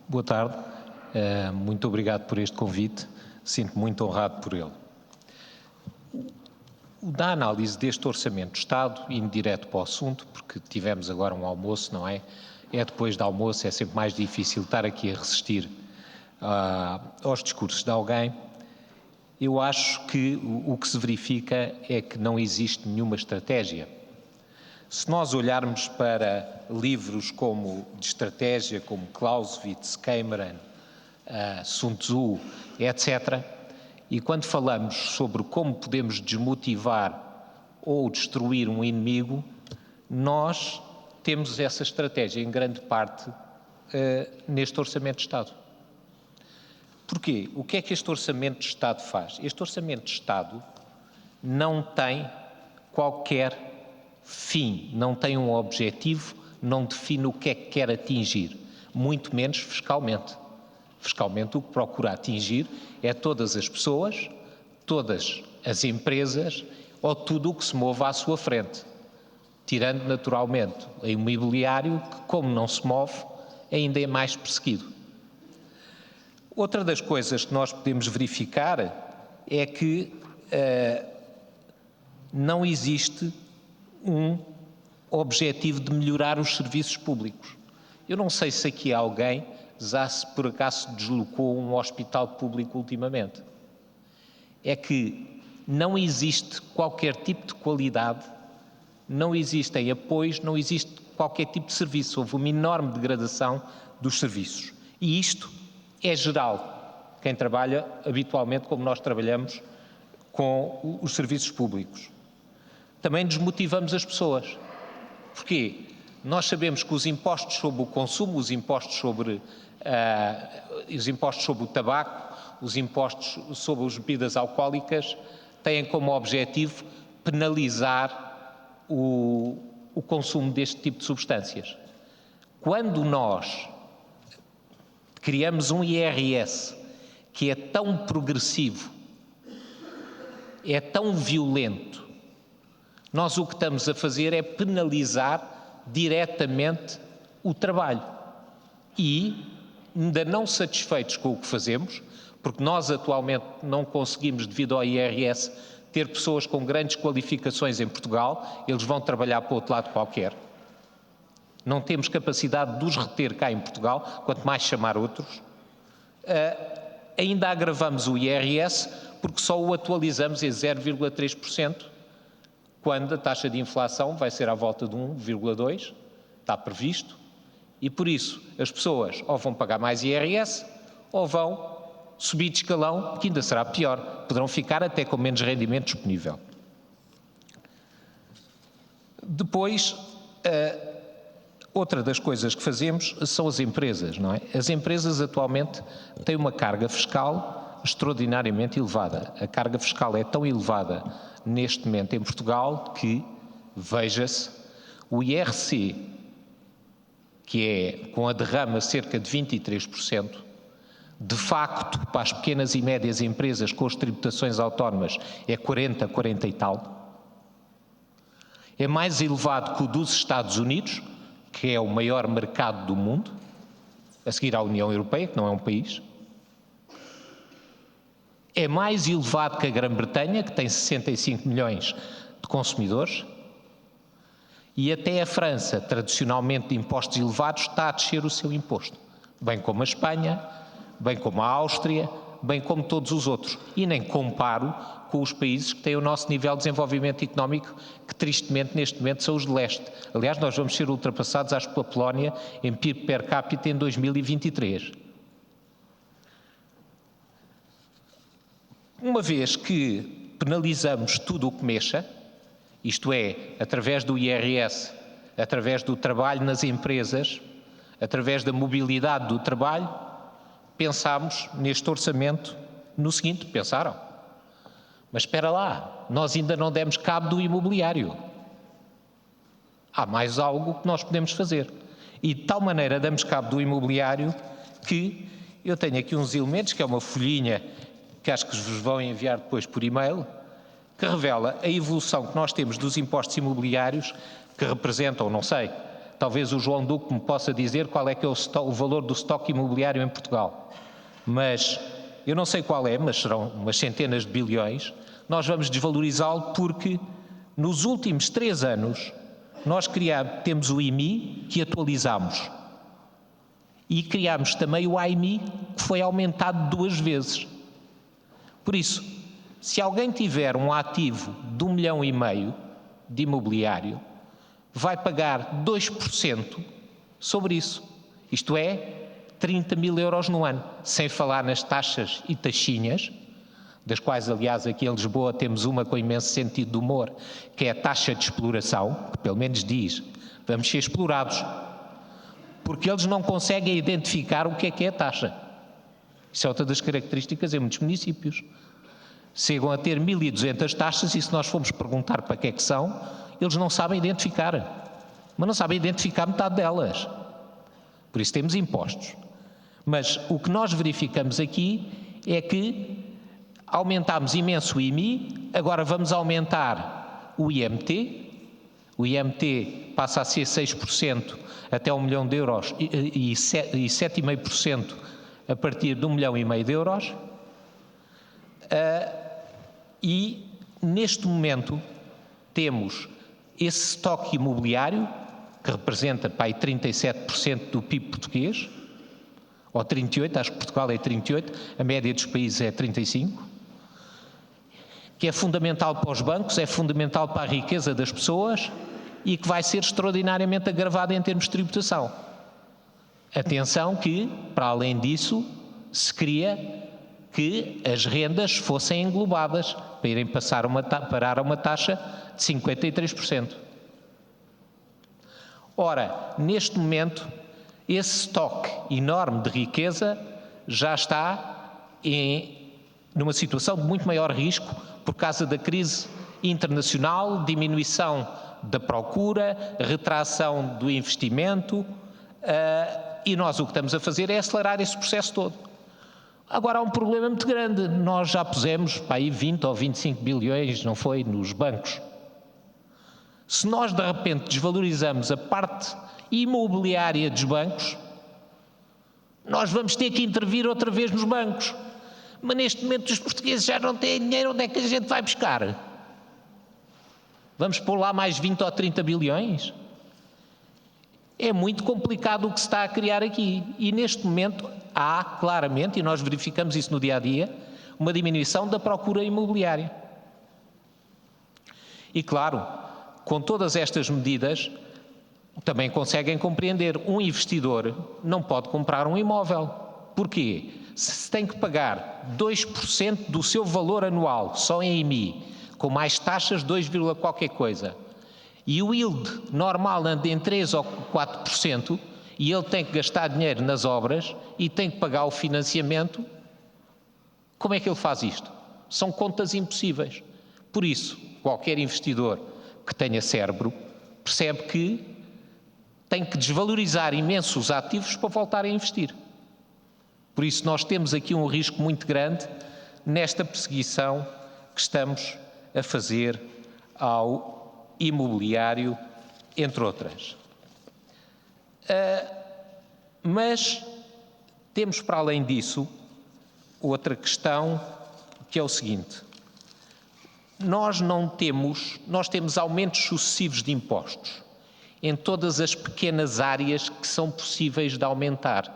Boa tarde, muito obrigado por este convite, sinto-me muito honrado por ele. Da análise deste Orçamento de Estado, indo direto para o assunto, porque tivemos agora um almoço, não é? É depois do almoço, é sempre mais difícil estar aqui a resistir aos discursos de alguém. Eu acho que o que se verifica é que não existe nenhuma estratégia. Se nós olharmos para livros como de estratégia, como Clausewitz, Cameron, Sun Tzu, etc., e quando falamos sobre como podemos desmotivar ou destruir um inimigo, nós temos essa estratégia em grande parte neste Orçamento de Estado. Porquê? O que é que este Orçamento de Estado faz? Este Orçamento de Estado não tem qualquer fim, não tem um objetivo, não define o que é que quer atingir, muito menos fiscalmente. Fiscalmente o que procura atingir é todas as pessoas, todas as empresas ou tudo o que se move à sua frente, tirando naturalmente o imobiliário que, como não se move, ainda é mais perseguido. Outra das coisas que nós podemos verificar é que não existe um objetivo de melhorar os serviços públicos. Eu não sei se aqui alguém já se por acaso deslocou um hospital público ultimamente. É que não existe qualquer tipo de qualidade, não existem apoios, não existe qualquer tipo de serviço. Houve uma enorme degradação dos serviços. E isto é geral. Quem trabalha habitualmente como nós trabalhamos com os serviços públicos. Também desmotivamos as pessoas. Porquê? Nós sabemos que os impostos sobre o consumo, os impostos sobre o tabaco, os impostos sobre as bebidas alcoólicas têm como objetivo penalizar o consumo deste tipo de substâncias. Quando nós criamos um IRS que é tão progressivo, é tão violento, nós o que estamos a fazer é penalizar diretamente o trabalho. E, ainda não satisfeitos com o que fazemos, porque nós atualmente não conseguimos, devido ao IRS, ter pessoas com grandes qualificações em Portugal, eles vão trabalhar para o outro lado qualquer. Não temos capacidade de os reter cá em Portugal, quanto mais chamar outros. Ainda agravamos o IRS, porque só o atualizamos em 0,3%, quando a taxa de inflação vai ser à volta de 1,2%, está previsto, e por isso as pessoas ou vão pagar mais IRS ou vão subir de escalão, que ainda será pior, poderão ficar até com menos rendimento disponível. Depois, outra das coisas que fazemos são as empresas, não é? As empresas atualmente têm uma carga fiscal extraordinariamente elevada. A carga fiscal é tão elevada neste momento em Portugal que, veja-se, o IRC, que é com a derrama cerca de 23%, de facto, para as pequenas e médias empresas com as tributações autónomas é 40 e tal. É mais elevado que o dos Estados Unidos, que é o maior mercado do mundo, a seguir à União Europeia, que não é um país. É mais elevado que a Grã-Bretanha, que tem 65 milhões de consumidores, e até a França, tradicionalmente de impostos elevados, está a descer o seu imposto, bem como a Espanha, bem como a Áustria, bem como todos os outros. E nem comparo com os países que têm o nosso nível de desenvolvimento económico, que tristemente neste momento são os de leste. Aliás, nós vamos ser ultrapassados, acho, pela Polónia em PIB per capita em 2023. Uma vez que penalizamos tudo o que mexa, isto é, através do IRS, através do trabalho nas empresas, através da mobilidade do trabalho, pensámos neste orçamento no seguinte, pensaram, mas espera lá, nós ainda não demos cabo do imobiliário. Há mais algo que nós podemos fazer. E de tal maneira damos cabo do imobiliário que eu tenho aqui uns elementos, que é uma folhinha que acho que vos vão enviar depois por e-mail, que revela a evolução que nós temos dos impostos imobiliários, que representam, não sei, Talvez o João Duque me possa dizer qual é que é o valor do estoque imobiliário em Portugal. Mas eu não sei qual é, mas serão umas centenas de bilhões. Nós vamos desvalorizá-lo porque nos últimos 3 anos nós temos o IMI que atualizamos e criámos também o AIMI que foi aumentado 2 vezes. Por isso, se alguém tiver um ativo de 1,5 milhão de imobiliário, vai pagar 2% sobre isso. Isto é, 30 mil euros no ano, sem falar nas taxas e taxinhas, das quais, aliás, aqui em Lisboa temos uma com imenso sentido de humor, que é a taxa de exploração, que pelo menos diz, vamos ser explorados, porque eles não conseguem identificar o que é a taxa. Isso é outra das características em muitos municípios. Chegam a ter 1.200 taxas e se nós formos perguntar para que é que são, eles não sabem identificar, mas não sabem identificar metade delas. Por isso temos impostos. Mas o que nós verificamos aqui é que aumentámos imenso o IMI, agora vamos aumentar o IMT. O IMT passa a ser 6% até 1 milhão de euros e 7,5% a partir de 1,5 milhão de euros. E neste momento temos esse estoque imobiliário, que representa para aí 37% do PIB português, ou 38%, acho que Portugal é 38%, a média dos países é 35%, que é fundamental para os bancos, é fundamental para a riqueza das pessoas e que vai ser extraordinariamente agravado em termos de tributação. Atenção que, para além disso, se queria que as rendas fossem englobadas para irem parar a uma taxa de 53%. Ora, neste momento, esse estoque enorme de riqueza já está numa situação de muito maior risco por causa da crise internacional, diminuição da procura, retração do investimento, e nós o que estamos a fazer é acelerar esse processo todo. Agora há um problema muito grande, nós já pusemos para aí 20 ou 25 bilhões, não foi, nos bancos. Se nós de repente desvalorizamos a parte imobiliária dos bancos, nós vamos ter que intervir outra vez nos bancos. Mas neste momento os portugueses já não têm dinheiro, onde é que a gente vai buscar? Vamos pôr lá mais 20 ou 30 bilhões? É muito complicado o que se está a criar aqui. E neste momento há claramente, e nós verificamos isso no dia-a-dia, uma diminuição da procura imobiliária. E claro, com todas estas medidas, também conseguem compreender, um investidor não pode comprar um imóvel. Porquê? Se tem que pagar 2% do seu valor anual, só em IMI, com mais taxas 2, qualquer coisa, e o yield normal anda em 3 ou 4%, e ele tem que gastar dinheiro nas obras e tem que pagar o financiamento, como é que ele faz isto? São contas impossíveis. Por isso, qualquer investidor que tenha cérebro percebe que tem que desvalorizar imensos ativos para voltar a investir. Por isso nós temos aqui um risco muito grande nesta perseguição que estamos a fazer ao imobiliário, entre outras. Mas temos, para além disso, outra questão, que é o seguinte: nós temos aumentos sucessivos de impostos em todas as pequenas áreas que são possíveis de aumentar,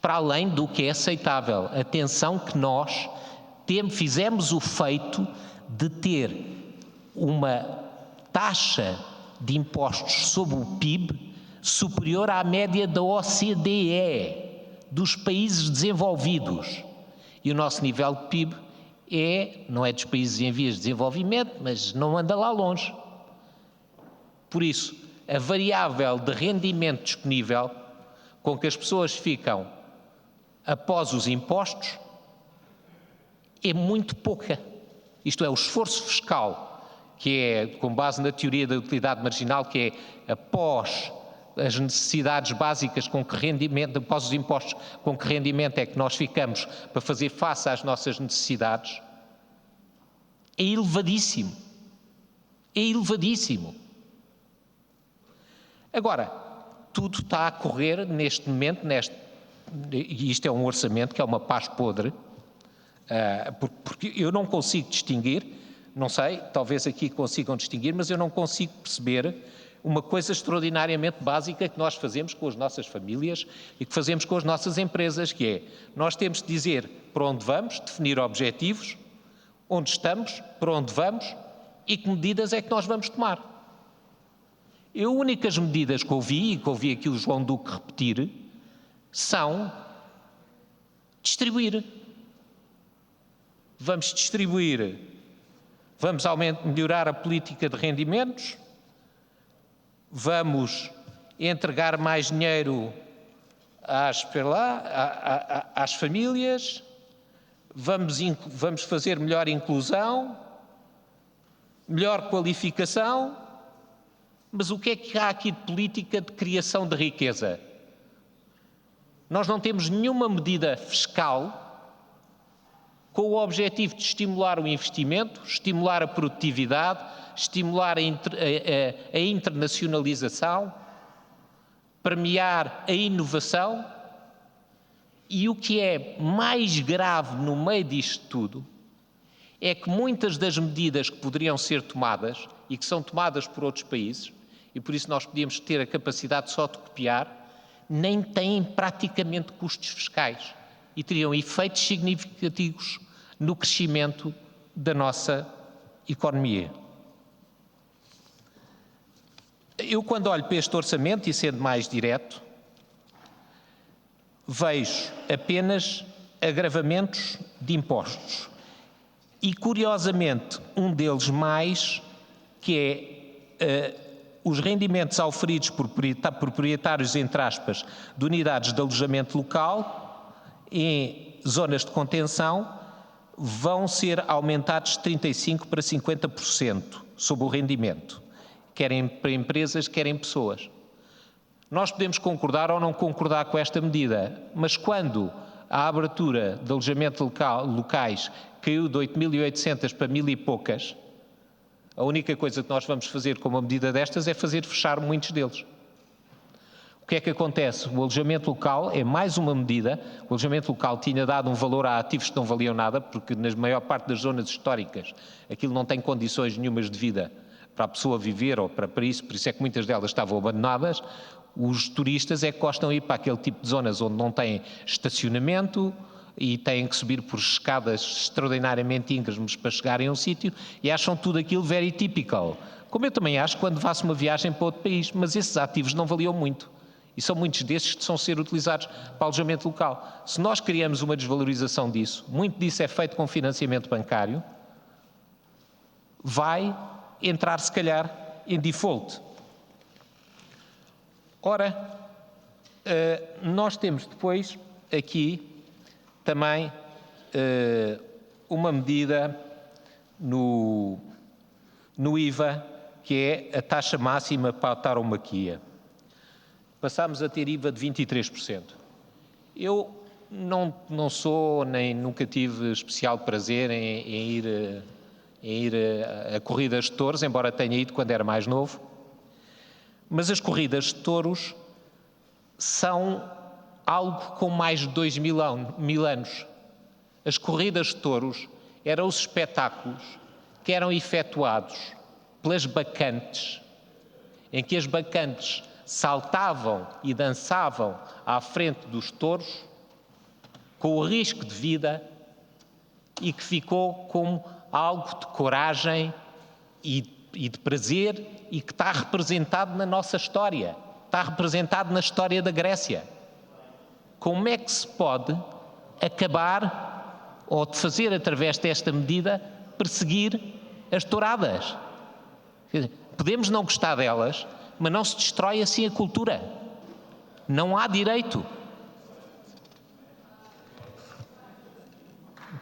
para além do que é aceitável. Atenção que nós fizemos o feito de ter uma taxa de impostos sobre o PIB superior à média da OCDE, dos países desenvolvidos. E o nosso nível de PIB não é dos países em vias de desenvolvimento, mas não anda lá longe. Por isso, a variável de rendimento disponível com que as pessoas ficam após os impostos é muito pouca. Isto é, o esforço fiscal, que é com base na teoria da utilidade marginal, que é após as necessidades básicas, com que rendimento, após os impostos, com que rendimento é que nós ficamos para fazer face às nossas necessidades, é elevadíssimo. É elevadíssimo. Agora, tudo está a correr neste momento, e isto é um orçamento que é uma paz podre, porque eu não consigo distinguir, não sei, talvez aqui consigam distinguir, mas eu não consigo perceber uma coisa extraordinariamente básica que nós fazemos com as nossas famílias e que fazemos com as nossas empresas, que é, nós temos de dizer para onde vamos, definir objetivos, onde estamos, para onde vamos e que medidas é que nós vamos tomar. As únicas medidas que ouvi, e que ouvi aqui o João Duque repetir, são distribuir. Vamos distribuir, vamos melhorar a política de rendimentos, vamos entregar mais dinheiro às famílias, vamos fazer melhor inclusão, melhor qualificação, mas o que é que há aqui de política de criação de riqueza? Nós não temos nenhuma medida fiscal com o objetivo de estimular o investimento, estimular a produtividade, estimular a internacionalização, premiar a inovação. E o que é mais grave no meio disto tudo é que muitas das medidas que poderiam ser tomadas e que são tomadas por outros países, e por isso nós podíamos ter a capacidade só de copiar, nem têm praticamente custos fiscais e teriam efeitos significativos no crescimento da nossa economia. Eu, quando olho para este orçamento, e sendo mais direto, vejo apenas agravamentos de impostos. E, curiosamente, um deles mais, que é os rendimentos auferidos por proprietários, entre aspas, de unidades de alojamento local em zonas de contenção, vão ser aumentados de 35% para 50% sobre o rendimento, querem para empresas, querem pessoas. Nós podemos concordar ou não concordar com esta medida, mas quando a abertura de alojamento locais caiu de 8.800 para 1.000 e poucas, a única coisa que nós vamos fazer com uma medida destas é fazer fechar muitos deles. O que é que acontece? O alojamento local é mais uma medida. O alojamento local tinha dado um valor a ativos que não valiam nada, porque na maior parte das zonas históricas aquilo não tem condições nenhumas de vida para a pessoa viver ou para isso, por isso é que muitas delas estavam abandonadas. Os turistas é que gostam de ir para aquele tipo de zonas onde não têm estacionamento e têm que subir por escadas extraordinariamente íngremes para chegarem a um sítio e acham tudo aquilo very typical. Como eu também acho quando faço uma viagem para outro país, mas esses ativos não valiam muito. E são muitos desses que estão a ser utilizados para alojamento local. Se nós criamos uma desvalorização disso, muito disso é feito com financiamento bancário, vai entrar, se calhar, em default. Ora, nós temos depois aqui também uma medida no IVA, que é a taxa máxima para a tauromaquia. Passámos a ter IVA de 23%. Eu não sou, nem nunca tive especial prazer em ir a corridas de touros, embora tenha ido quando era mais novo, mas as corridas de touros são algo com mais de 2.000 anos. As corridas de touros eram os espetáculos que eram efetuados pelas bacantes, em que as bacantes saltavam e dançavam à frente dos touros com o risco de vida e que ficou como algo de coragem e de prazer e que está representado na nossa história, está representado na história da Grécia. Como é que se pode acabar ou de fazer através desta medida perseguir as touradas? Podemos não gostar delas, mas não se destrói assim a cultura. Não há direito.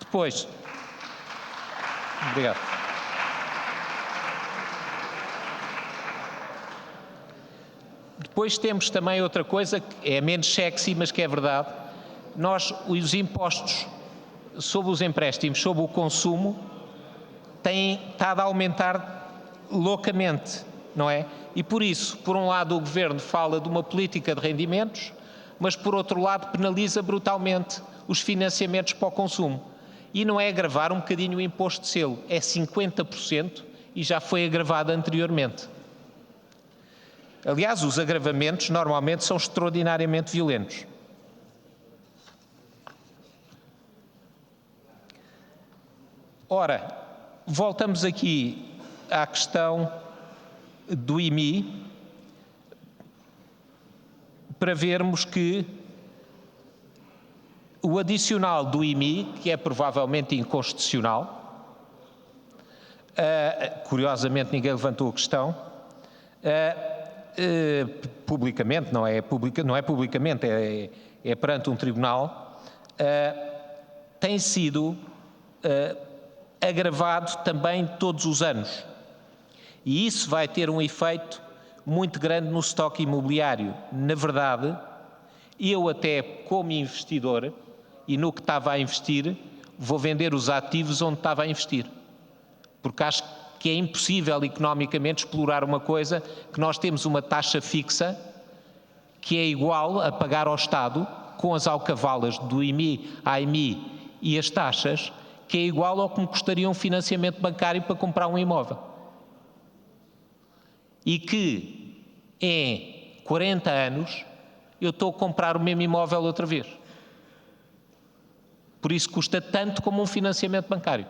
Depois. Obrigado. Depois temos também outra coisa que é menos sexy, mas que é verdade. Os impostos sobre os empréstimos, sobre o consumo, têm estado a aumentar loucamente. não é? E por isso, por um lado, o Governo fala de uma política de rendimentos, mas por outro lado penaliza brutalmente os financiamentos para o consumo. E não é agravar um bocadinho o imposto de selo, é 50% e já foi agravado anteriormente. Aliás, os agravamentos normalmente são extraordinariamente violentos. Ora, voltamos aqui à questão do IMI, para vermos que o adicional do IMI, que é provavelmente inconstitucional, curiosamente ninguém levantou a questão, publicamente, não é publicamente, é perante um tribunal, tem sido agravado também todos os anos. E isso vai ter um efeito muito grande no estoque imobiliário. Na verdade, eu até como investidor, e no que estava a investir, vou vender os ativos onde estava a investir. Porque acho que é impossível economicamente explorar uma coisa que nós temos uma taxa fixa que é igual a pagar ao Estado, com as alcavalas do IMI, AIMI e as taxas, que é igual ao que me custaria um financiamento bancário para comprar um imóvel. E que em 40 anos eu estou a comprar o mesmo imóvel outra vez. Por isso custa tanto como um financiamento bancário.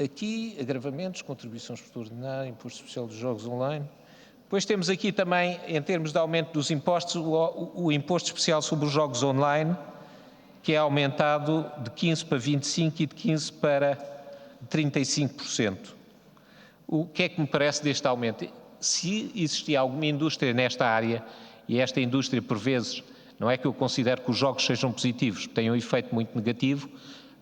Aqui, agravamentos, contribuições por ordinário, imposto especial dos jogos online. Depois temos aqui também, em termos de aumento dos impostos, o imposto especial sobre os jogos online, que é aumentado de 15% para 25% e de 15% para 35%. O que é que me parece deste aumento? Se existia alguma indústria nesta área, e esta indústria, por vezes, não é que eu considero que os jogos sejam positivos, têm um efeito muito negativo,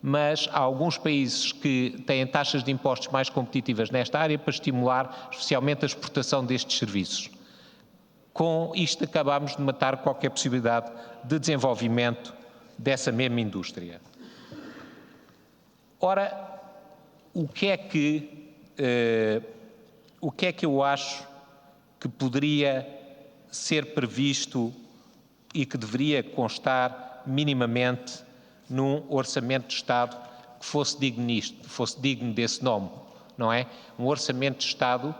mas há alguns países que têm taxas de impostos mais competitivas nesta área para estimular especialmente a exportação destes serviços. Com isto acabamos de matar qualquer possibilidade de desenvolvimento dessa mesma indústria. Ora, o que é que eu acho que poderia ser previsto e que deveria constar minimamente num orçamento de Estado que fosse digno desse nome, não é? Um orçamento de Estado.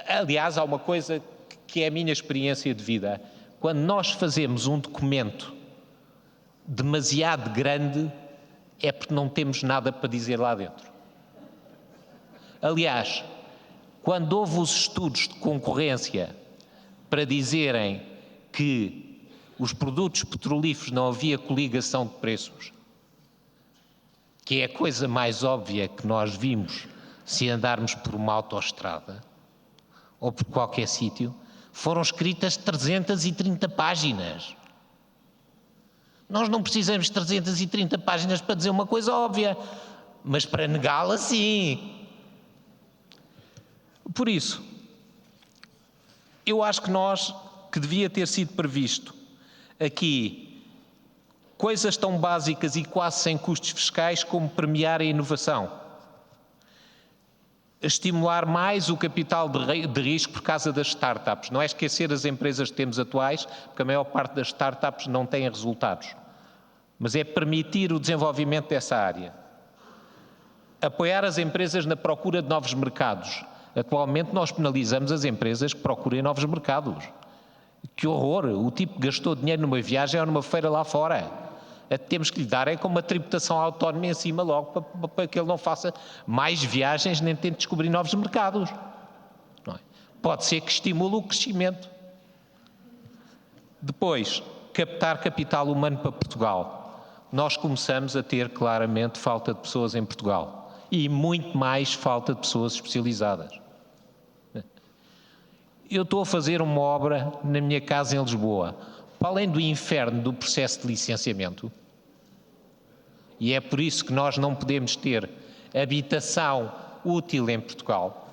Aliás, há uma coisa que é a minha experiência de vida. Quando nós fazemos um documento demasiado grande, é porque não temos nada para dizer lá dentro. Aliás, quando houve os estudos de concorrência para dizerem que os produtos petrolíferos não havia coligação de preços, que é a coisa mais óbvia que nós vimos se andarmos por uma autoestrada ou por qualquer sítio, foram escritas 330 páginas. Nós não precisamos de 330 páginas para dizer uma coisa óbvia, mas para negá-la, sim. Por isso, eu acho que devia ter sido previsto aqui coisas tão básicas e quase sem custos fiscais como premiar a inovação, estimular mais o capital de risco por causa das startups. Não é esquecer as empresas que temos atuais, porque a maior parte das startups não têm resultados, mas é permitir o desenvolvimento dessa área. Apoiar as empresas na procura de novos mercados. Atualmente nós penalizamos as empresas que procurem novos mercados. Que horror! O tipo que gastou dinheiro numa viagem ou numa feira lá fora. Temos que lhe dar com uma tributação autónoma em cima logo para que ele não faça mais viagens nem tente descobrir novos mercados. Não é? Pode ser que estimule o crescimento. Depois, captar capital humano para Portugal. Nós começamos a ter claramente falta de pessoas em Portugal e muito mais falta de pessoas especializadas. Eu estou a fazer uma obra na minha casa em Lisboa, para além do inferno do processo de licenciamento, e é por isso que nós não podemos ter habitação útil em Portugal.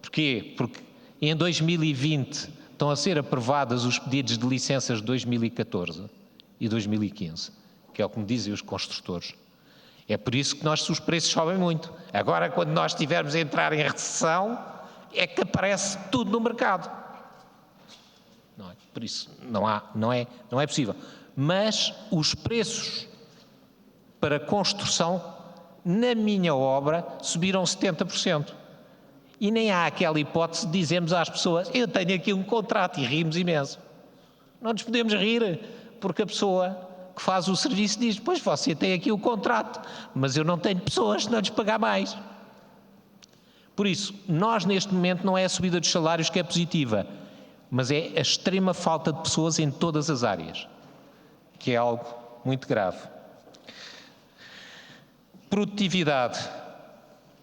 Porquê? Porque em 2020 estão a ser aprovados os pedidos de licenças de 2014 e 2015, que é o que me dizem os construtores. É por isso que os preços sobem muito. Agora, quando nós estivermos a entrar em recessão, é que aparece tudo no mercado. Não é? Por isso, não é possível. Mas os preços para construção, na minha obra, subiram 70%. E nem há aquela hipótese de dizermos às pessoas: eu tenho aqui um contrato, e rimos imenso. Não nos podemos rir, porque a pessoa que faz o serviço diz: pois você tem aqui o contrato, mas eu não tenho pessoas, não lhes pagar mais. Por isso, nós neste momento não é a subida dos salários que é positiva, mas é a extrema falta de pessoas em todas as áreas, que é algo muito grave. Produtividade.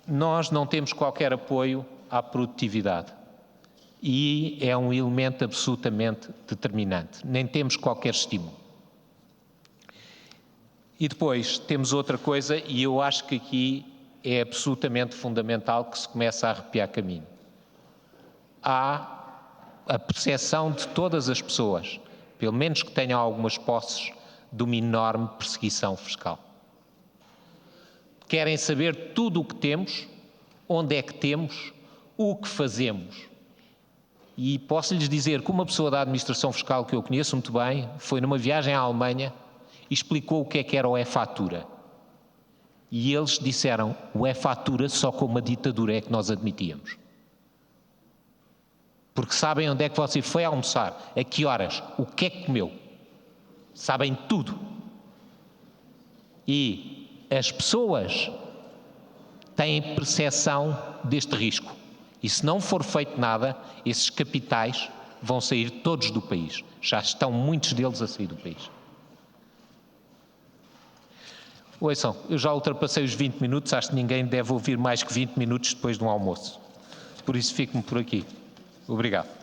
Nós não temos qualquer apoio à produtividade e é um elemento absolutamente determinante. Nem temos qualquer estímulo. E depois temos outra coisa, e eu acho que aqui é absolutamente fundamental que se comece a arrepiar caminho. Há a percepção de todas as pessoas, pelo menos que tenham algumas posses, de uma enorme perseguição fiscal. Querem saber tudo o que temos, onde é que temos, o que fazemos. E posso-lhes dizer que uma pessoa da administração fiscal que eu conheço muito bem foi numa viagem à Alemanha e explicou o que era o e-fatura. E eles disseram: o e-fatura só com uma ditadura é que nós admitíamos. Porque sabem onde é que você foi almoçar, a que horas, o que é que comeu. Sabem tudo. E as pessoas têm percepção deste risco. E se não for feito nada, esses capitais vão sair todos do país. Já estão muitos deles a sair do país. Ouçam, eu já ultrapassei os 20 minutos, acho que ninguém deve ouvir mais que 20 minutos depois de um almoço. Por isso fico-me por aqui. Obrigado.